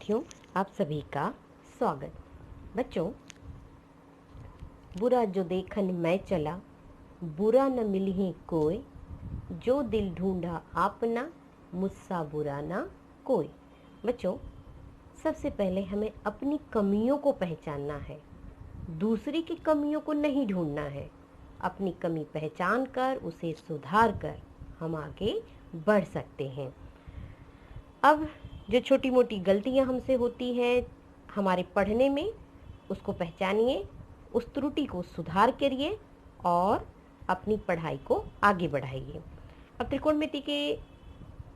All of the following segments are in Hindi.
विद्यार्थियों, आप सभी का स्वागत। बच्चों, बुरा जो देखन मैं चला, बुरा न मिलही कोई, जो दिल ढूंढा आपना, मुझसा बुरा ना कोई। बच्चों, सबसे पहले हमें अपनी कमियों को पहचानना है, दूसरे की कमियों को नहीं ढूंढना है। अपनी कमी पहचान कर उसे सुधार कर हम आगे बढ़ सकते हैं। अब जो छोटी मोटी गलतियां हमसे होती हैं हमारे पढ़ने में, उसको पहचानिए, उस त्रुटि को सुधार करिए और अपनी पढ़ाई को आगे बढ़ाइए। अब त्रिकोणमिति के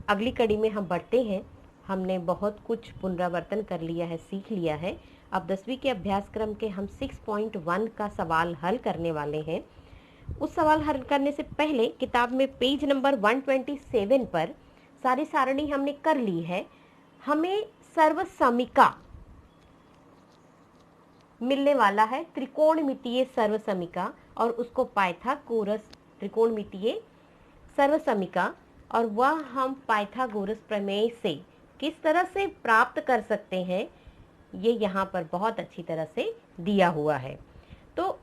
अगली कड़ी में हम बढ़ते हैं। हमने बहुत कुछ पुनरावर्तन कर लिया है, सीख लिया है। अब 10वीं के अभ्यासक्रम के हम 6.1 का सवाल हल करने वाले हैं। उस सवाल हल करने से पहले किताब में पेज नंबर 127 पर सारी सारणी हमने कर ली है। हमें सर्वसमीका मिलने वाला है, त्रिकोणमितीय सर्वसमीका, और उसको पाइथागोरस त्रिकोणमितीय सर्वसमीका, और वह हम पाइथागोरस प्रमेय से किस तरह से प्राप्त कर सकते हैं, ये यहाँ पर बहुत अच्छी तरह से दिया हुआ है। तो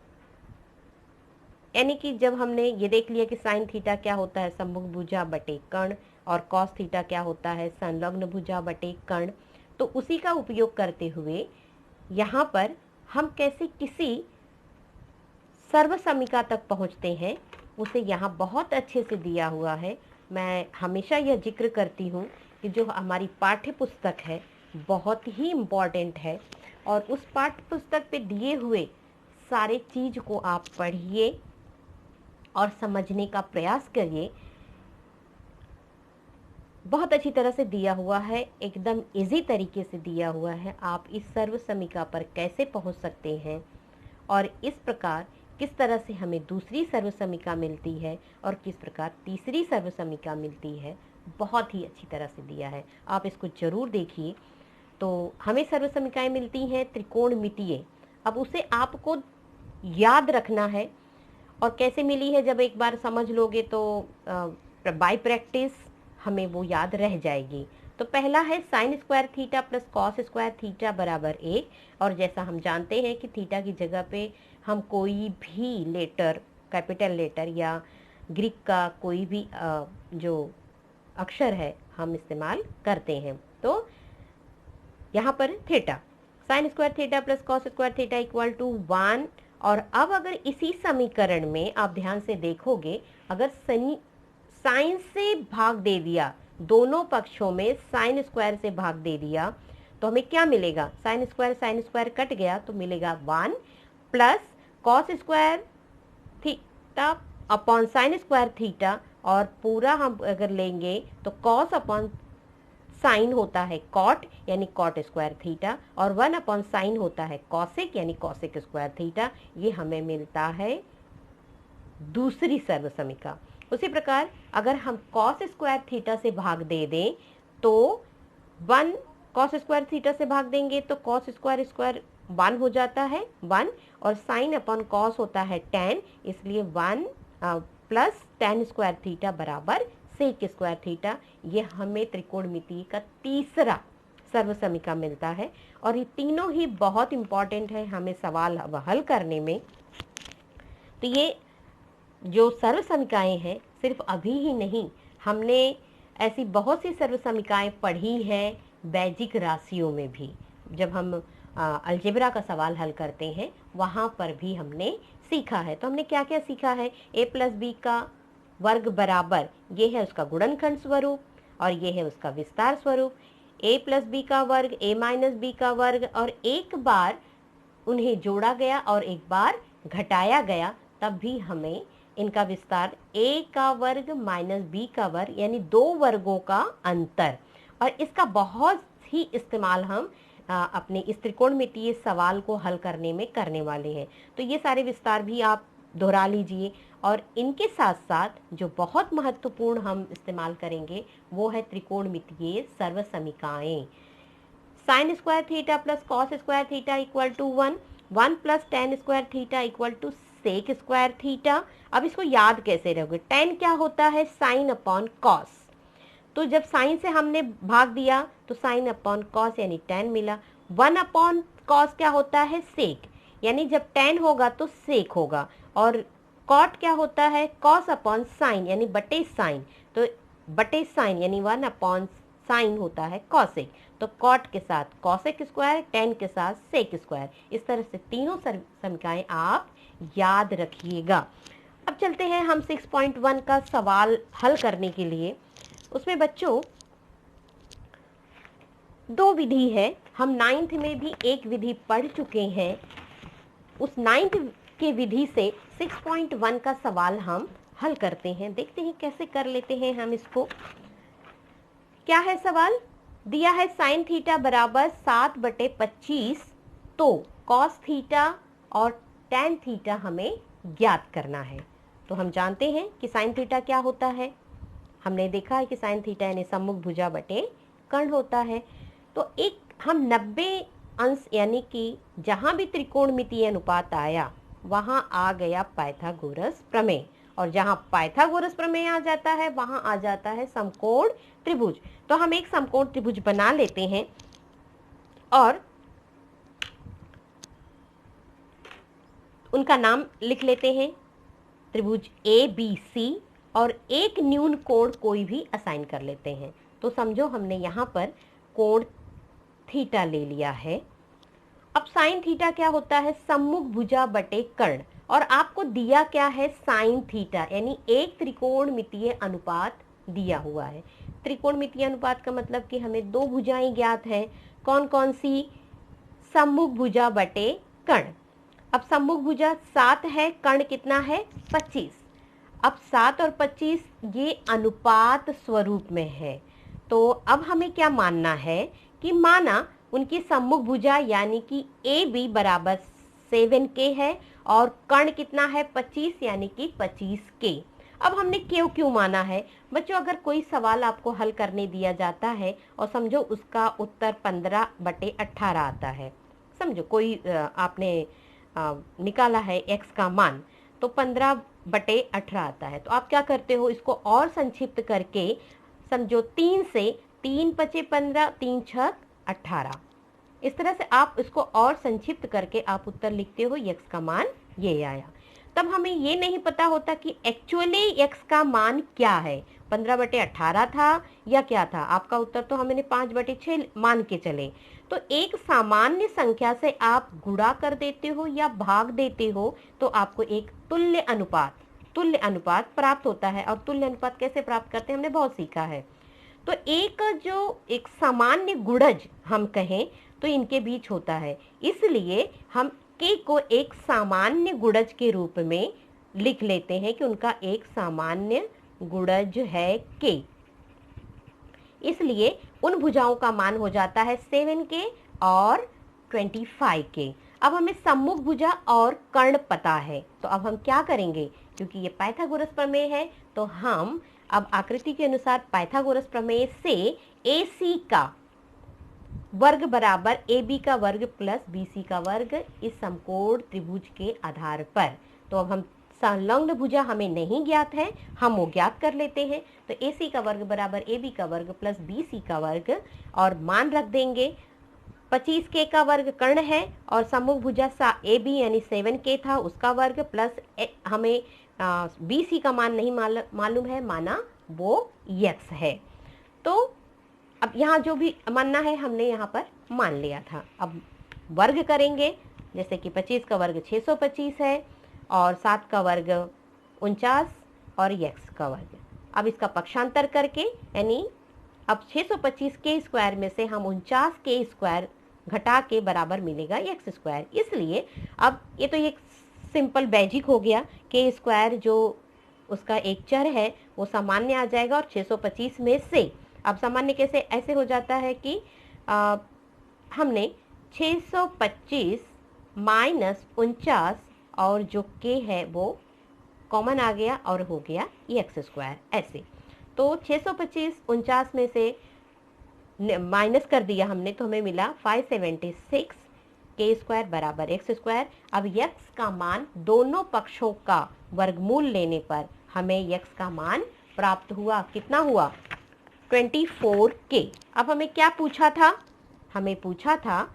यानी कि जब हमने ये देख लिया कि साइन थीटा क्या होता है, सम्मुख भुजा बटे कर्ण, और कॉस थीटा क्या होता है, संलग्न भुजा बटे कर्ण, तो उसी का उपयोग करते हुए यहाँ पर हम कैसे किसी सर्वसमीका तक पहुँचते हैं, उसे यहाँ बहुत अच्छे से दिया हुआ है। मैं हमेशा यह जिक्र करती हूँ कि जो हमारी पाठ्य पुस्तक है बहुत ही इम्पॉर्टेंट है, और उस पाठ्य पुस्तक पे दिए हुए सारे चीज़ को आप पढ़िए और समझने का प्रयास करिए। बहुत अच्छी तरह से दिया हुआ है, एकदम इजी तरीके से दिया हुआ है। आप इस सर्वसमीका पर कैसे पहुंच सकते हैं और इस प्रकार किस तरह से हमें दूसरी सर्वसमीका मिलती है और किस प्रकार तीसरी सर्वसमीका मिलती है, बहुत ही अच्छी तरह से दिया है। आप इसको जरूर देखिए। तो हमें सर्वसमीकाएं मिलती हैं त्रिकोणमितीय। अब उसे आपको याद रखना है, और कैसे मिली है जब एक बार समझ लोगे तो बाय प्रैक्टिस हमें वो याद रह जाएगी। तो पहला है sign square theta plus cos square theta बराबर 1, और जैसा हम जानते हैं कि थीटा की जगह पे हम कोई भी लेटर, कैपिटल लेटर या ग्रीक का कोई भी जो अक्षर है हम इस्तेमाल करते हैं। तो यहाँ पर theta, sine square theta plus cos square theta equal to 1। और अब अगर इसी समीकरण में आप ध्यान से देखोगे, अगर साइन से भाग दे दिया, दोनों पक्षों में साइन स्क्वायर से भाग दे दिया, तो हमें क्या मिलेगा, साइन स्क्वायर कट गया तो मिलेगा 1 plus cos square theta upon sine square theta, और पूरा हम अगर लेंगे तो कॉस अपॉन साइन होता है कॉट यानी कॉट स्क्वायर थीटा, और 1 अपॉन साइन होता है कॉसिक यानी कॉसिक स्क्वायर थीटा। ये हमें मिलता है दूसरी सर्वसमीका। उसी प्रकार अगर हम कॉस स्क्वायर थीटा से भाग दे दें तो 1 कॉस स्क्वायर थीटा से भाग देंगे तो कॉस स्क्वायर स्क्वायर 1 हो जाता है 1, और साइन अपॉन कॉस होता है tan, इसलिए 1 प्लस tan स्क्वायर थीटा बराबर सेक स्क्वायर थीटा। ये हमें त्रिकोणमिति का तीसरा सर्वसमीका मिलता है, और ये तीनों ही बहुत इंपॉर्टेंट है हमें सवाल हल करने में। तो ये जो सर्वसमीकाएं हैं सिर्फ अभी ही नहीं, हमने ऐसी बहुत सी सर्वसमीकाएं पढ़ी हैं बैजिक राशियों में भी। जब हम अलजेब्रा का सवाल हल करते हैं वहाँ पर भी हमने सीखा है। तो हमने क्या क्या सीखा है, a प्लस बी का वर्ग बराबर, ये है उसका गुणनखंड स्वरूप और ये है उसका विस्तार स्वरूप। a प्लस बी का वर्ग, a माइनस बी का वर्ग, और एक बार उन्हें जोड़ा गया और एक बार घटाया गया, तब भी हमें इनका विस्तार a का वर्ग माइनस b का वर्ग यानी दो वर्गों का अंतर, और इसका बहुत ही इस्तेमाल हम अपने इस त्रिकोणमितीय सवाल को हल करने में करने वाले हैं। तो ये सारे विस्तार भी आप दोहरा लीजिए, और इनके साथ साथ जो बहुत महत्वपूर्ण हम इस्तेमाल करेंगे वो है त्रिकोणमितीय सर्वसमीकाएं। Sine square theta plus cos square theta equal to 1, 1 plus tan square theta equal to sec square theta. अब इसको याद कैसे रहोगे, tan क्या होता है, साइन अपॉन कॉस, तो जब साइन से हमने भाग दिया तो साइन अपॉन कॉस यानी tan मिला। 1 अपॉन कॉस क्या होता है, सेक, यानी जब tan होगा तो सेक होगा। और कॉट क्या होता है, कॉस अपॉन साइन यानी बटे साइन, तो बटे साइन यानी 1 अपॉन साइन होता है कॉसेक। तो कॉट के साथ कॉसेक स्क्वायर, tan के साथ सेक स्क्वायर। इस तरह से तीनों समीकरणें आप याद रखिएगा। अब चलते हैं हम 6.1 का सवाल हल करने के लिए। उसमें बच्चों दो विधि है, हम 9th में भी एक विधि पढ़ चुके हैं। उस 9th के विधि से 6.1 का सवाल हम हल करते हैं, देखते हैं कैसे कर लेते हैं हम इसको। क्या है सवाल, दिया है साइन थीटा बराबर 7/25, तो कॉस थीटा और टैन थीटा हमें ज्ञात करना है। तो हम जानते हैं कि साइन थीटा क्या होता है, हमने देखा है कि साइन थीटा यानी सम्मुख भुजा बटे कर्ण होता है। तो एक हम 90 अंश यानी कि जहां भी त्रिकोणमितीय अनुपात आया वहां आ गया पाइथागोरस प्रमेय, और जहां पाइथागोरस प्रमेय आ जाता है वहां आ जाता है समकोण त्रिभुज। तो हम एक समकोण त्रिभुज बना लेते हैं और उनका नाम लिख लेते हैं, त्रिभुज ABC, और एक न्यून कोण कोई भी असाइन कर लेते हैं। तो समझो हमने यहाँ पर कोण थीटा ले लिया है। अब साइन थीटा क्या होता है, सम्मुख भुजा बटे कर्ण, और आपको दिया क्या है, साइन थीटा यानी एक त्रिकोणमितीय अनुपात दिया हुआ है। त्रिकोणमितीय अनुपात का मतलब कि हमें दो भुजाएं ज्ञात हैं, कौन कौन सी, सम्मुख भुजा बटे कर्ण। अब सम्मुख भुजा 7 है, कर्ण कितना है 25। अब 7 और 25 ये अनुपात स्वरूप में है। तो अब हमें क्या मानना है कि माना उनकी सम्मुख भुजा यानी कि AB बराबर 7K है और कर्ण कितना है 25 यानी कि 25K। अब हमने क्यों माना है बच्चों, अगर कोई सवाल आपको हल करने दिया जाता है और समझो उसका उत्तर 15/18 आता है, समझो कोई आपने निकाला है x का मान, तो 15/18 आता है, तो आप क्या करते हो, इसको और संक्षिप्त करके समझो 3 से 3 × 15, 3 × 18, इस तरह से आप इसको और संक्षिप्त करके आप उत्तर लिखते हो, x का मान ये आया। तब हमें ये नहीं पता होता कि एक्चुअली x का मान क्या है, 15/18 था या क्या था। आपका उत्तर तो हमने 5/6 मान के चले। तो एक सामान्य संख्या से आप गुणा कर देते हो या भाग देते हो तो आपको एक तुल्य अनुपात प्राप्त होता है। और तुल्य अनुपात कैसे प्राप्त करते हैं हमने बहुत सीखा है। तो एक सामान्य गुणज हम कहें तो इनके बीच होता है, इसलिए हम k को एक सामान्य गुणज के रूप में लिख लेते हैं कि उनका एक सामान्य गुणज है k। इसलिए उन भुजाओं का मान हो जाता है 7K और 25K। अब हमें सम्मुख भुजा और कर्ण पता है, तो अब हम क्या करेंगे, क्योंकि ये पाइथागोरस प्रमेय है, तो हम अब आकृति के अनुसार पाइथागोरस प्रमेय से AC का वर्ग बराबर AB का वर्ग प्लस BC का वर्ग इस समकोण त्रिभुज के आधार पर। तो अब हम संलग्न भुजा हमें नहीं ज्ञात है, हम वो ज्ञात कर लेते हैं। तो AC का वर्ग बराबर AB का वर्ग प्लस BC का वर्ग, और मान रख देंगे 25K का वर्ग कर्ण है और सम्मुख भुजा AB यानी 7K था उसका वर्ग प्लस हमें BC का मान नहीं मालूम है, माना वो x है। तो अब यहाँ जो भी मानना है हमने यहाँ पर मान लिया था। अब वर्ग करेंगे, जैसे कि 25 का वर्ग 625 है और 7 का वर्ग 49 और x का वर्ग। अब इसका पक्षांतर करके यानी अब 625 के स्क्वायर में से हम 49 के स्क्वायर घटा के बराबर मिलेगा x स्क्वायर। इसलिए अब ये तो एक सिंपल बेजिक हो गया, के स्क्वायर जो उसका एक चर है वो सामान्य आ जाएगा और 625 में से अब सामान्य कैसे ऐसे हो जाता है कि हमने 625 माइनस 49 और जो k है वो कॉमन आ गया और हो गया x स्क्वायर ऐसे। तो 625 49 में से माइनस कर दिया हमने तो हमें मिला 576 के स्क्वायर बराबर एक्स स्क्वायर। अब x का मान दोनों पक्षों का वर्गमूल लेने पर हमें x का मान प्राप्त हुआ, कितना हुआ 24k। अब हमें क्या पूछा था, हमें पूछा था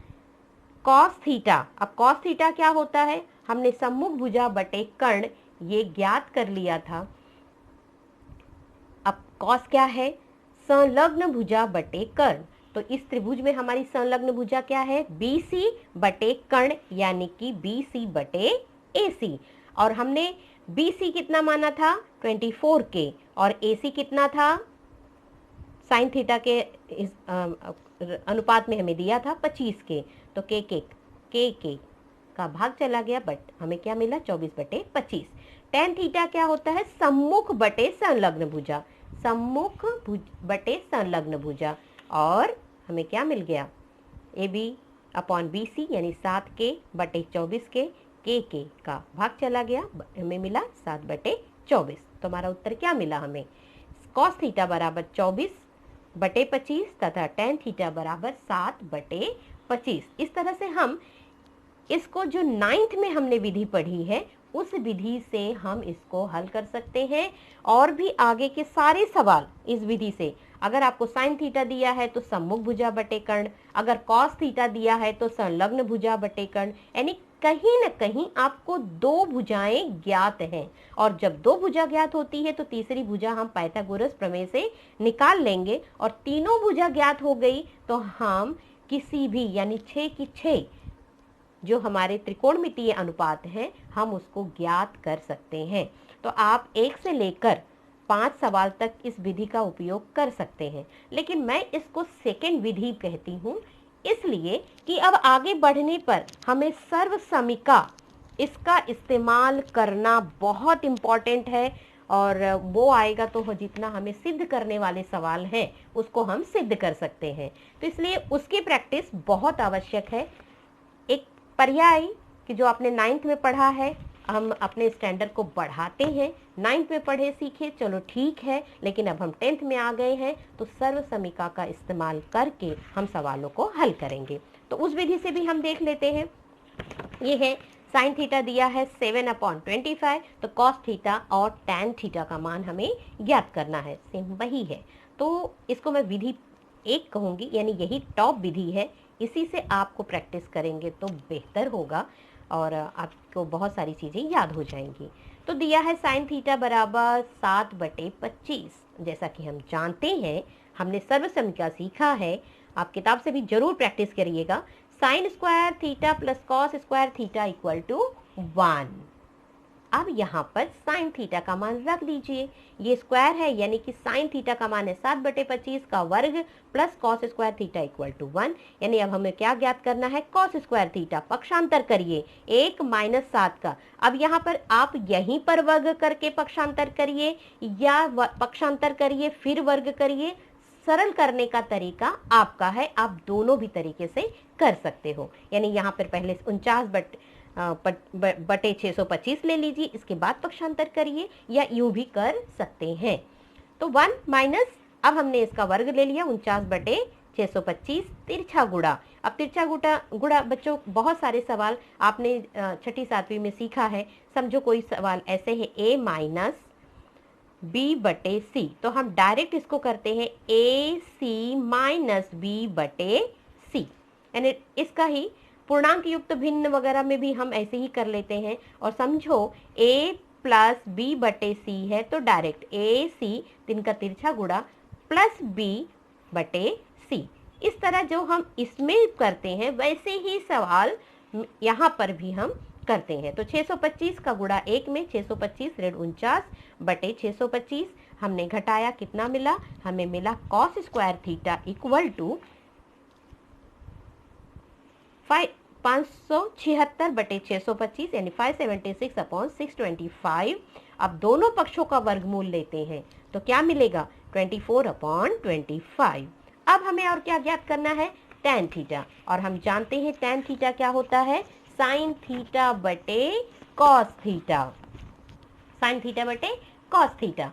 कॉस थीटा। अब कॉस थीटा क्या होता है, हमने सम्मुख भुजा बटे कर्ण ये ज्ञात कर लिया था। अब कॉस क्या है, संलग्न भुजा बटे कर्ण। तो इस त्रिभुज में हमारी संलग्न भुजा क्या है, BC बटे कर्ण यानी कि BC बटे AC। और हमने BC कितना माना था 24k और AC कितना था साइन थीटा के इस अनुपात में हमें दिया था 25k। तो के का भाग चला गया, बट हमें क्या मिला 24/25। टेन थीटा क्या होता है, सम्मुख बटे संलग्न भुजा, सम्मुख बटे संलग्न भुजा। और हमें क्या मिल गया, AB/BC यानी 7k बटे 24k, के का भाग चला गया, हमें मिला 7/24। तो हमारा उत्तर क्या मिला हमें, कॉस थीटा बराबर 24/25 तथा टेन थीटा बराबर 7/25। इस तरह से हम इसको जो 9th में हमने विधि पढ़ी है उस विधि से हम इसको हल कर सकते हैं। और भी आगे के सारे सवाल इस विधि से, अगर आपको साइन थीटा दिया है तो सम्मुख भुजा बटे कर्ण, अगर कॉस थीटा दिया है तो संलग्न भुजा बटे कर्ण, यानी कहीं न कहीं आपको दो भुजाएं ज्ञात हैं। और जब दो भुजा ज्ञात होती है तो तीसरी भुजा हम पाइथागोरस प्रमेय से निकाल लेंगे। और तीनों भुजा ज्ञात हो गई तो हम किसी भी यानी 6 की 6 जो हमारे त्रिकोणमितीय अनुपात हैं हम उसको ज्ञात कर सकते हैं। तो आप 1 से लेकर 5 सवाल तक इस विधि का उपयोग कर सकते हैं। लेकिन मैं इसको सेकेंड विधि कहती हूँ इसलिए कि अब आगे बढ़ने पर हमें सर्व समीका इसका इस्तेमाल करना बहुत इम्पॉर्टेंट है। और वो आएगा तो जितना हमें सिद्ध करने वाले सवाल हैं उसको हम सिद्ध कर सकते हैं। तो इसलिए उसकी प्रैक्टिस बहुत आवश्यक है। एक पर्याय कि जो आपने 9th में पढ़ा है हम अपने स्टैंडर्ड को बढ़ाते हैं। 9th में पढ़े सीखे चलो ठीक है, लेकिन अब हम 10th में आ गए हैं तो सर्व समीका का इस्तेमाल करके हम सवालों को हल करेंगे। तो उस विधि से भी हम देख लेते हैं। ये है साइन थीटा दिया है 7/25, तो कॉस थीटा और टैन थीटा का मान हमें ज्ञात करना है, सेम वही है। तो इसको मैं विधि 1 कहूँगी, यानी यही टॉप विधि है। इसी से आपको प्रैक्टिस करेंगे तो बेहतर होगा और आपको बहुत सारी चीज़ें याद हो जाएंगी। तो दिया है साइन थीटा बराबर 7/25। जैसा कि हम जानते हैं, हमने सर्व समीका सीखा है, आप किताब से भी जरूर प्रैक्टिस करिएगा। Sine square theta plus cos square theta equal to 1। अब यहाँ पर साइन थीटा का मान रख दीजिए, ये स्क्वायर है यानी कि साइन थीटा का मान है 7/25 का वर्ग plus cos square theta equal to 1। यानी अब हमें क्या ज्ञात करना है, कॉस स्क्वायर थीटा। पक्षांतर करिए 1 - 7 का। अब यहाँ पर आप यहीं पर वर्ग करके पक्षांतर करिए या पक्षांतर करिए फिर वर्ग करिए, सरल करने का तरीका आपका है, आप दोनों भी तरीके से कर सकते हो। यानी यहाँ पर पहले 49/625 ले लीजिए, इसके बाद पक्षांतर करिए या यूं भी कर सकते हैं। तो 1 माइनस, अब हमने इसका वर्ग ले लिया 49/625 तिरछा गुणा। अब तिरछा गुणा बच्चों बहुत सारे सवाल आपने 6ठी 7वीं में सीखा है। समझो कोई सवाल ऐसे है A माइनस B/C, तो हम डायरेक्ट इसको करते हैं AC माइनस B/C, यानी इसका ही पूर्णांक युक्त भिन्न वगैरह में भी हम ऐसे ही कर लेते हैं। और समझो A प्लस B/C है तो डायरेक्ट AC 3 का तिरछा गुणा प्लस B/C। इस तरह जो हम इसमें करते हैं वैसे ही सवाल यहाँ पर भी हम करते हैं। तो 625 का गुणा 1 में 625 ऋण 49/625 हमने घटाया, कितना मिला, हमें मिला cos square theta equal to 576/625 यानी 576/625। अब दोनों पक्षों का वर्गमूल लेते हैं तो क्या मिलेगा 24/25। अब हमें और क्या ज्ञात करना है, टैन थीटा। और हम जानते हैं टैन थीटा क्या होता है, साइन थीटा बटे कॉस थीटा, साइन थीटा बटे कॉस थीटा।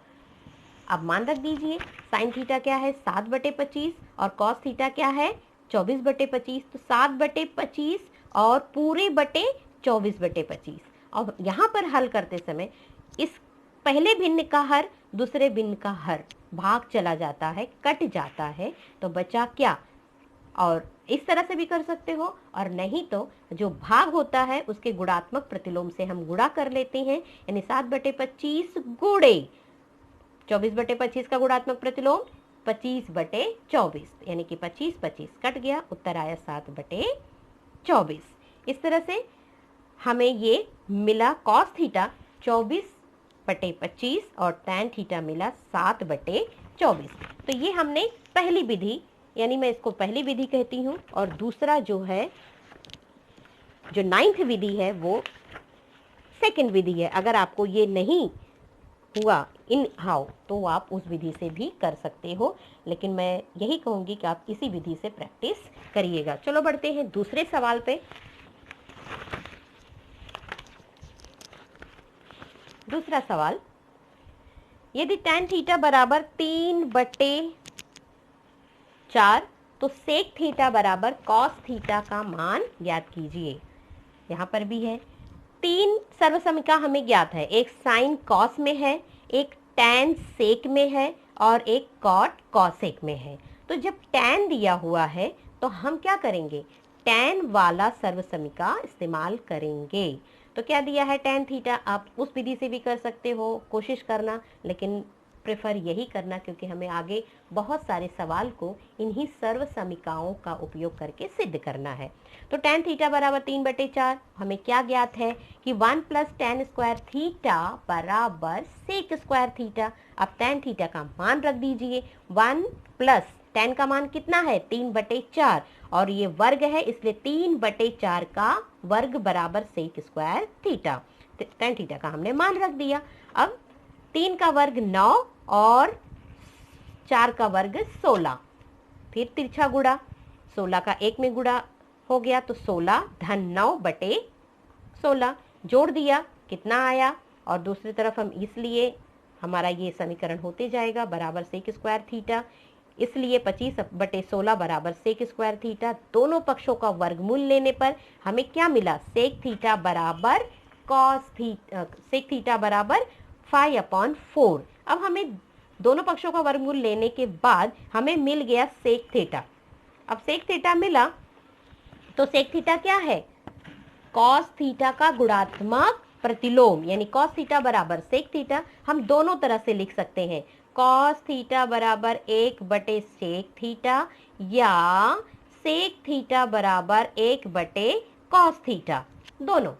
अब मान रख दीजिए साइन थीटा क्या है 7/25 और कॉस थीटा क्या है 24/25। तो 7/25 और पूरे बटे 24/25। अब यहाँ पर हल करते समय इस पहले भिन्न का हर दूसरे भिन्न का हर भाग चला जाता है, कट जाता है, तो बचा क्या। और इस तरह से भी कर सकते हो, और नहीं तो जो भाग होता है उसके गुणात्मक प्रतिलोम से हम गुणा कर लेते हैं, यानी 7/25 गुणे 24/25 का गुणात्मक प्रतिलोम 25/24, यानी कि 25 25 कट गया, उत्तर आया 7/24। इस तरह से हमें ये मिला कॉस थीटा 24/25 और टैन थीटा मिला 7/24। तो ये हमने पहली विधि, यानी मैं इसको पहली विधि कहती हूँ, और दूसरा जो है, जो 9th विधि है, वो सेकंड विधि है। अगर आपको ये नहीं हुआ इन हाउ, तो आप उस विधि से भी कर सकते हो, लेकिन मैं यही कहूँगी कि आप इसी विधि से प्रैक्टिस करिएगा। चलो बढ़ते हैं दूसरे सवाल पे। दूसरा सवाल, यदि tan थीटा बराबर 3/4 तो sec थीटा बराबर cos थीटा का मान ज्ञात कीजिए। यहाँ पर भी है, 3 सर्वसमीका हमें ज्ञात है, एक sin cos में है, एक tan sec में है, और एक cot cosec में है। तो जब tan दिया हुआ है तो हम क्या करेंगे, tan वाला सर्वसमीका इस्तेमाल करेंगे। तो क्या दिया है, tan थीटा। आप उस विधि से भी कर सकते हो, कोशिश करना, लेकिन प्रेफर यही करना, क्योंकि हमें आगे बहुत सारे सवाल को इन्हीं सर्व समीकाओं का उपयोग करके सिद्ध करना है। तो tan थीटा बराबर 3/4, हमें क्या ज्ञात है कि 1 + tan स्क्वायर थीटा बराबर सेक स्क्वायर थीटा। अब tan थीटा का मान रख दीजिए, 1 + tan का मान कितना है, 3/4, और ये वर्ग है, इसलिए 3/4 का वर्ग बराबर sec square theta. tan theta का हमने मान रख दिया। अब 3 का वर्ग 9 और 4 का वर्ग 16, फिर तिरछा गुणा, 16 का 1 में गुणा हो गया, तो 16 धन 9/16 जोड़ दिया, कितना आया। और दूसरी तरफ हम, इसलिए हमारा ये समीकरण होते जाएगा बराबर सेक स्क्वायर थीटा, इसलिए 25/16 बराबर सेक स्क्वायर थीटा। दोनों पक्षों का वर्गमूल लेने पर हमें क्या मिला, सेक थीटा बराबर कॉस थीटा, सेक थीटा बराबर 5/4। अब हमें दोनों पक्षों का वर्गमूल लेने के बाद हमें मिल गया सेक थीटा। अब सेक थीटा मिला, तो सेक थीटा क्या है, कॉस थीटा का गुणात्मक प्रतिलोम, यानी कॉस थीटा बराबर सेक थीटा। हम दोनों तरह से लिख सकते हैं, कॉस थीटा बराबर 1/सेक थीटा, या सेक थीटा बराबर 1/कॉस थीटा, दोनों।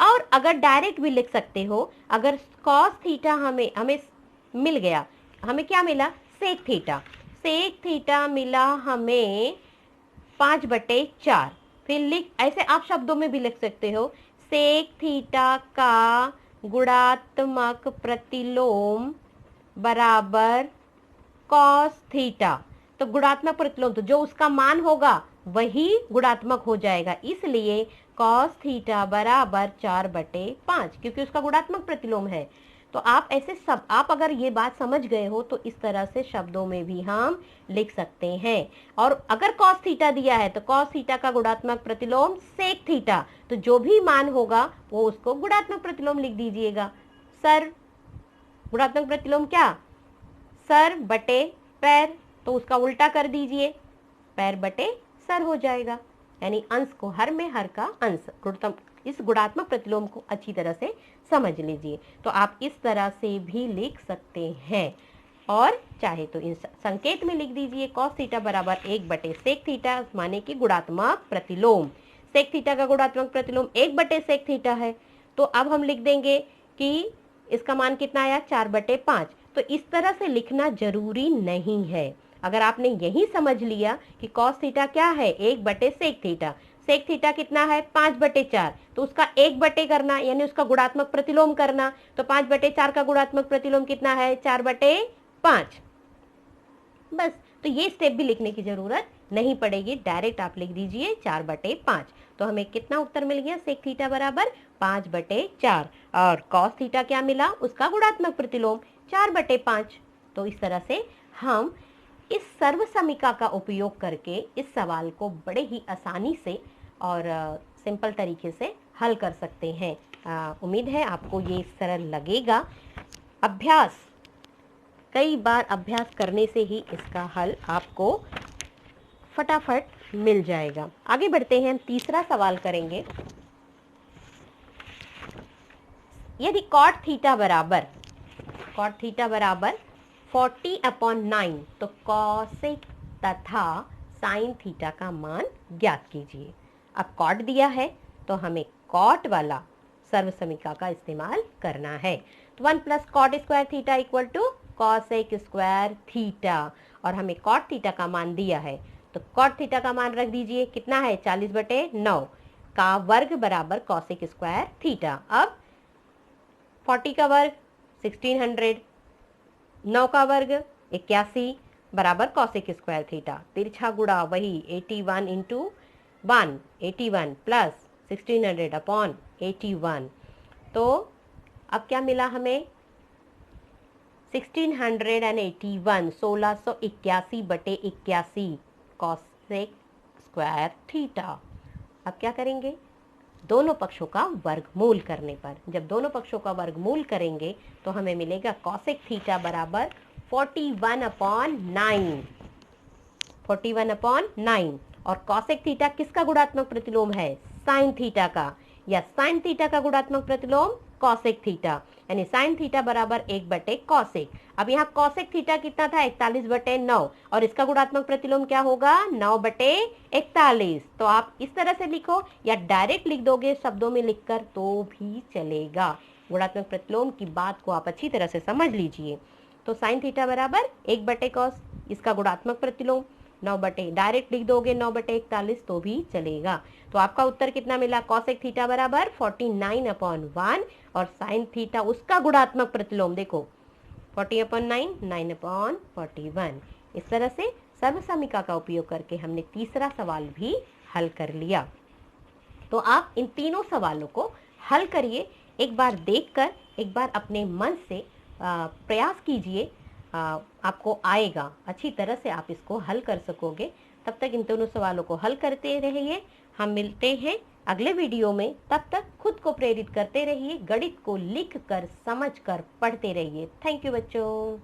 और अगर डायरेक्ट भी लिख सकते हो, अगर कॉस थीटा हमें मिल गया, हमें क्या मिला, सेक थीटा। सेक थीटा मिला हमें 5/4, फिर लिख, ऐसे आप शब्दों में भी लिख सकते हो, सेक थीटा का गुणात्मक प्रतिलोम बराबर कॉस थीटा। तो गुणात्मक प्रतिलोम, तो जो उसका मान होगा वही गुणात्मक हो जाएगा, इसलिए कॉस थीटा बराबर 4/5, क्योंकि उसका गुणात्मक प्रतिलोम है। तो आप ऐसे सब, आप अगर ये बात समझ गए हो तो इस तरह से शब्दों में भी हम लिख सकते हैं। और अगर कॉस थीटा दिया है तो कॉस थीटा का गुणात्मक प्रतिलोम सेक थीटा, तो जो भी मान होगा वो उसको गुणात्मक प्रतिलोम लिख दीजिएगा। सर, गुणात्मक प्रतिलोम क्या, सर बटे पैर, तो उसका उल्टा कर दीजिए, पैर बटे सर हो जाएगा, यानी अंश को हर में हर का अंश। इस गुणात्मक प्रतिलोम को अच्छी तरह से समझ लीजिए। तो आप इस तरह से भी लिख सकते हैं, और चाहे तो इन संकेत में लिख दीजिए, कॉस थीटा बराबर 1/सेक थीटा, माने कि गुणात्मक प्रतिलोम। सेक थीटा का गुणात्मक प्रतिलोम 1/सेक थीटा है, तो अब हम लिख देंगे कि इसका मान कितना आया, 4/5। तो इस तरह से लिखना जरूरी नहीं है। अगर आपने यही समझ लिया कि कॉस थीटा क्या है, 1/सेक थीटा, सेक थीटा कितना है 5/4, तो उसका 1/, करना, यानी उसका गुणात्मक प्रतिलोम करना। तो 5/4 का गुणात्मक प्रतिलोम कितना है, 4/5। बस, तो ये स्टेप भी लिखने की जरूरत नहीं पड़ेगी, डायरेक्ट आप लिख दीजिए 4/5। तो हमें कितना उत्तर मिल गया, सेक थीटा बराबर 5/4, और कॉस थीटा क्या मिला, उसका गुणात्मक प्रतिलोम 4/5। तो इस तरह से हम इस सर्व समीका का उपयोग करके इस सवाल को बड़े ही आसानी से और सिंपल तरीके से हल कर सकते हैं। उम्मीद है आपको ये सरल लगेगा। अभ्यास कई बार अभ्यास करने से ही इसका हल आपको फटाफट मिल जाएगा। आगे बढ़ते हैं, हम तीसरा सवाल करेंगे। यदि cot थीटा बराबर 40/9 तो cosec तथा sin थीटा का मान ज्ञात कीजिए। अब cot दिया है तो हमें cot वाला सर्वसमीका का इस्तेमाल करना है। तो 1 + cot square theta equal to cosec square theta, और हमें cot थीटा का मान दिया है तो cot थीटा का मान रख दीजिए, कितना है 40/9 का वर्ग बराबर cosec स्क्वायर थीटा। अब 40 का वर्ग 1600, 9 का वर्ग 81 बराबर cosec स्क्वायर थीटा। तिरछा गुणा वही 81 इंटू 1, 81 प्लस 1600/81। तो अब क्या मिला हमें 1681, 1681/81 cosec स्क्वायर थीटा। अब क्या करेंगे, दोनों पक्षों का वर्गमूल करने पर, जब दोनों पक्षों का वर्गमूल करेंगे तो हमें मिलेगा cosec थीटा बराबर 41/9, 41/9। और cosec थीटा किसका गुणात्मक प्रतिलोम है, sin थीटा का, या sin थीटा का गुणात्मक प्रतिलोम cosec थीटा, यानी sin थीटा बराबर 1/cosec। अब यहाँ cosec थीटा कितना था 41/9, और इसका गुणात्मक प्रतिलोम क्या होगा 9/41। तो आप इस तरह से लिखो या डायरेक्ट लिख दोगे शब्दों में लिखकर तो भी चलेगा। गुणात्मक प्रतिलोम की बात को आप अच्छी तरह से समझ लीजिए। तो sin थीटा बराबर 1/cos, इसका गुणात्मक प्रतिलोम 9/, डायरेक्ट लिख दोगे 9/41 तो भी चलेगा। तो आपका उत्तर कितना मिला, cosec थीटा बराबर 49/1, और sin थीटा उसका गुणात्मक प्रतिलोम देखो 40/9, 9/41। इस तरह से सर्वसमीका का उपयोग करके हमने तीसरा सवाल भी हल कर लिया। तो आप इन तीनों सवालों को हल करिए, एक बार देखकर एक बार अपने मन से प्रयास कीजिए, आपको आएगा, अच्छी तरह से आप इसको हल कर सकोगे। तब तक इन दोनों सवालों को हल करते रहिए। हम मिलते हैं अगले वीडियो में, तब तक खुद को प्रेरित करते रहिए, गणित को लिख कर समझ कर पढ़ते रहिए। थैंक यू बच्चों।